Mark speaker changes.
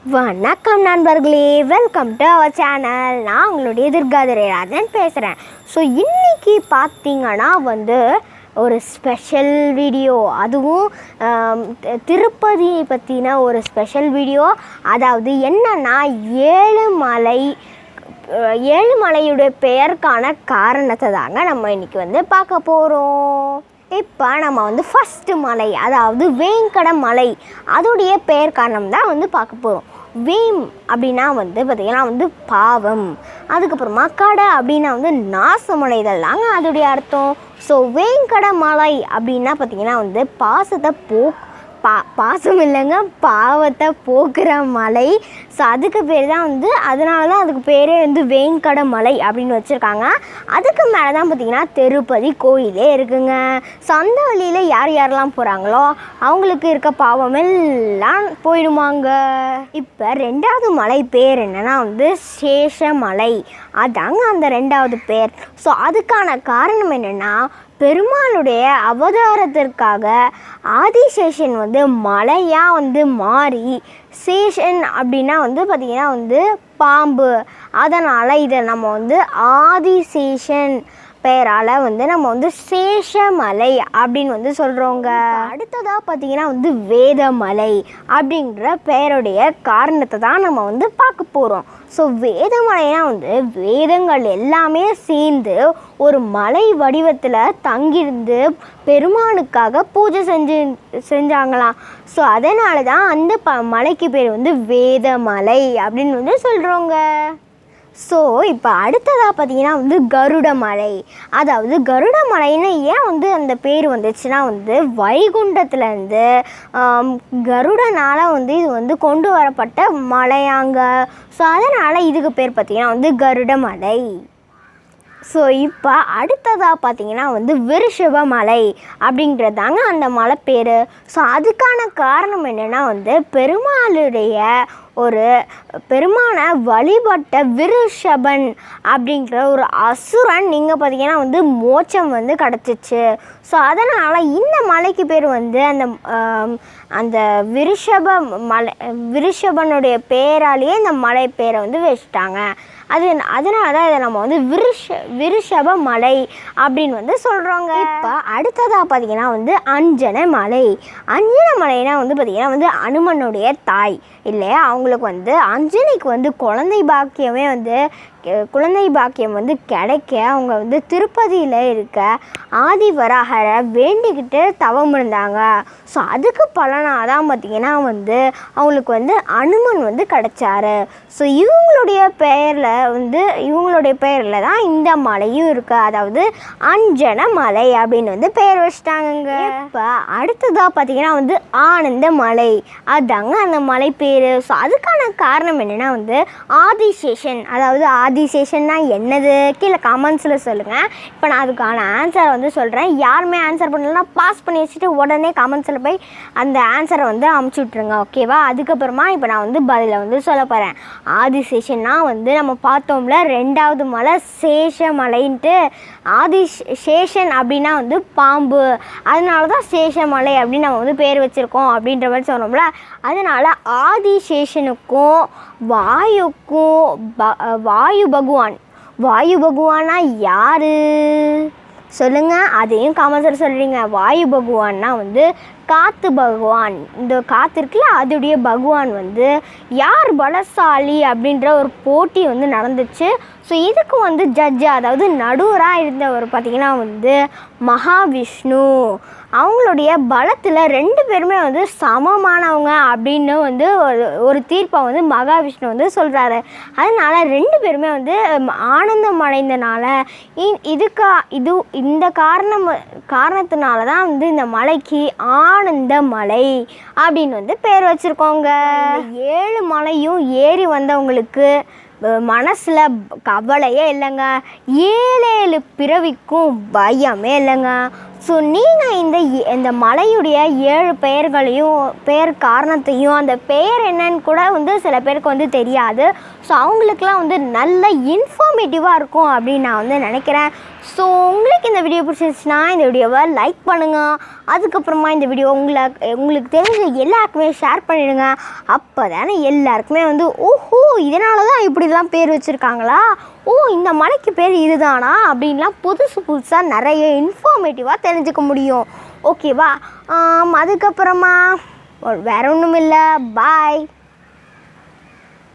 Speaker 1: வணக்கம் நண்பர்களே, welcome to our channel. நான் உங்களுடைய துர்கா பேசுகிறேன். ஸோ இன்றைக்கி பார்த்தீங்கன்னா ஒரு ஸ்பெஷல் வீடியோ, அதுவும் திருப்பதியை பற்றின ஒரு ஸ்பெஷல் வீடியோ. அதாவது என்னென்னா ஏழு மலையுடைய பெயருக்கான காரணத்தை தாங்க நம்ம இன்றைக்கி பார்க்க போகிறோம். இப்போ நம்ம ஃபஸ்ட்டு மலை, அதாவது வேங்கட மலை, அதோடைய பெயர் காரணம் தான் பார்க்க போகிறோம். வேம் அப்படின்னா பார்த்திங்கன்னா பாவம், அதுக்கப்புறமா கடை அப்படின்னா நாசமடைதல் தாங்க அதோடைய அர்த்தம். ஸோ வேங்கட மலை அப்படின்னா பார்த்திங்கன்னா பாசம் இல்லைங்க, பாவத்தை போக்குற மலை. ஸோ அதுக்கு பேர் தான் அதனால தான் அதுக்கு பேரே வேங்கட மலை அப்படின்னு வச்சுருக்காங்க. அதுக்கு மேலே தான் பார்த்திங்கன்னா திருப்பதி கோயிலே இருக்குங்க. ஸோ அந்த வழியில் யாரெல்லாம் போகிறாங்களோ அவங்களுக்கு இருக்க பாவம் எல்லாம் போயிடுவாங்க. இப்போ ரெண்டாவது மலை பேர் என்னென்னா சேஷமலை, அதாங்க அந்த ரெண்டாவது பேர். ஸோ அதுக்கான காரணம் என்னென்னா, பெருமாளுடைய அவதாரத்திற்காக ஆதிசேஷன் மலையாக மாறி, சேஷன் அப்படின்னா பார்த்திங்கன்னா பாம்பு, அதனால் இதை நம்ம ஆதிசேஷன் பெயரால் நம்ம சேஷமலை அப்படின்னு சொல்கிறோங்க. அடுத்ததாக பார்த்திங்கன்னா வேதமலை அப்படின்ற பெயருடைய காரணத்தை தான் நம்ம பார்க்க போகிறோம். ஸோ வேதமலைனா வேதங்கள் எல்லாமே சேர்ந்து ஒரு மலை வடிவத்தில் தங்கியிருந்து பெருமானுக்காக பூஜை செஞ்சாங்களாம். ஸோ அதனால தான் அந்த மலைக்கு பேர் வேதமலை அப்படின்னு சொல்கிறோங்க. ஸோ இப்போ அடுத்ததாக பார்த்திங்கன்னா கருட மலை. அதாவது கருட மலைன்னு ஏன் அந்த பேர் வந்துச்சுன்னா வைகுண்டத்துலேருந்து கருடனால் இது கொண்டு வரப்பட்ட மலையாங்க. ஸோ அதனால் இதுக்கு பேர் பார்த்திங்கன்னா கருட மலை. ஸோ இப்போ அடுத்ததாக பார்த்திங்கன்னா விருஷப மலை அப்படின்றதாங்க அந்த மலை பேர். ஸோ அதுக்கான காரணம் என்னென்னா பெருமானை வழிபட்ட விருஷபன் அப்படிங்கிற ஒரு அசுரன் இங்கே பார்த்திங்கன்னா மோட்சம் கிடச்சிச்சு. ஸோ அதனால் இந்த மலைக்கு பேர் அந்த விருஷபனுடைய பேராலேயே இந்த மலை பேரை வச்சுட்டாங்க. அதனால தான் இதை நம்ம விருஷப மலை அப்படின்னு சொல்கிறோங்க. இப்போ அடுத்ததாக பார்த்திங்கன்னா அஞ்சன மலை. அஞ்சன மலைனா பார்த்திங்கன்னா அனுமனுடைய தாய் இல்லையா, அவங்களுக்கு அஞ்சனைக்கு குழந்தை பாக்கியம் கிடைக்க அவங்க திருப்பதியில் இருக்க ஆதிவராகரை வேண்டிக்கிட்டு தவம் இருந்தாங்க. ஸோ அதுக்கு பலனாக தான் பார்த்திங்கன்னா அவங்களுக்கு அனுமன் கிடைச்சாரு. ஸோ இவங்களுடைய பெயரில் தான் இந்த மலையும் இருக்குது, அதாவது அஞ்சன மலை அப்படின்னு பெயர் வச்சிட்டாங்க. இப்போ அடுத்ததாக பார்த்திங்கன்னா ஆனந்த மலை, அதாங்க அந்த மலை பேர். ஸோ அதுக்கான காரணம் என்னென்னா ஆதிசேஷன், அதாவது ஆதிசேஷன்னா என்னது கீழே கமெண்ட்ஸில் சொல்லுங்கள். இப்போ நான் அதுக்கான ஆன்சரை சொல்கிறேன். யாருமே ஆன்சர் பண்ணலன்னா பாஸ் பண்ணி வச்சுட்டு உடனே கமெண்ட்ஸில் போய் அந்த ஆன்சரை அமுச்சு விட்ருங்க, ஓகேவா? அதுக்கப்புறமா இப்போ நான் பதிலை சொல்ல போகிறேன். ஆதிசேஷன்னா நம்ம பார்த்தோம்ல ரெண்டாவது மலை சேஷமலைன்ட்டு. ஆதிசேஷன் அப்படின்னா பாம்பு, அதனால தான் சேஷமலை அப்படின்னு நம்ம பேர் வச்சுருக்கோம் அப்படின்ற மாதிரி சொன்னோம்ல. அதனால் ஆதிசேஷனுக்கும் வாயு பகவானா யார் சொல்லுங்கள், அதையும் காமெண்ட்ஸில் சொல்கிறீங்க. வாயு பகவான்னா காற்று பகவான். இந்த காற்று இருக்குல்ல, அதோடைய பகவான் யார் பலசாலி அப்படின்ற ஒரு போட்டி நடந்துச்சு. ஸோ இதுக்கு ஜட்ஜு, அதாவது நடுவராக இருந்தவர் பார்த்திங்கன்னா மகாவிஷ்ணு. அவங்களுடைய பலத்தில் ரெண்டு பேருமே சமமானவங்க அப்படின்னு ஒரு தீர்ப்பை மகாவிஷ்ணு சொல்கிறாரு. அதனால் ரெண்டு பேருமே ஆனந்தம் அடைந்தனால இந்த காரணத்தினால தான் இந்த மலைக்கு ஆனந்த மலை அப்படின்னு பேர் வச்சுருக்கோங்க. 7 மலையும் ஏறி வந்தவங்களுக்கு மனசில் கவலையே இல்லைங்க, 7 பிறவிக்கும் பயமே இல்லைங்க. ஸோ நீங்கள் இந்த மலையுடைய 7 பெயர் காரணத்தையும் அந்த பெயர் என்னன்னு கூட வந்து சில பேருக்கு வந்து தெரியாது. ஸோ அவங்களுக்குலாம் வந்து நல்ல இன்ஃபார்மேட்டிவாக இருக்கும் அப்படின்னு நான் வந்து நினைக்கிறேன். ஸோ உங்களுக்கு இந்த வீடியோ பிடிச்சிருந்துச்சுன்னா இந்த வீடியோவை லைக் பண்ணுங்கள். அதுக்கப்புறமா இந்த வீடியோ உங்களுக்கு தெரிஞ்ச எல்லாருக்குமே ஷேர் பண்ணிவிடுங்க. அப்போ தானே எல்லாருக்குமே வந்து ஓஹோ இதனால தான் இப்படிலாம் பேர் வச்சுருக்காங்களா, ஓ இந்த மலைக்கு பேர் இதுதானா அப்படின்லாம் புதுசாக நிறைய இன்ஃபார்மேட்டிவாக தெரிஞ்சுக்க முடியும். ஓகேவா? அதுக்கப்புறமா வேறு ஒன்றும் இல்லை. பாய்.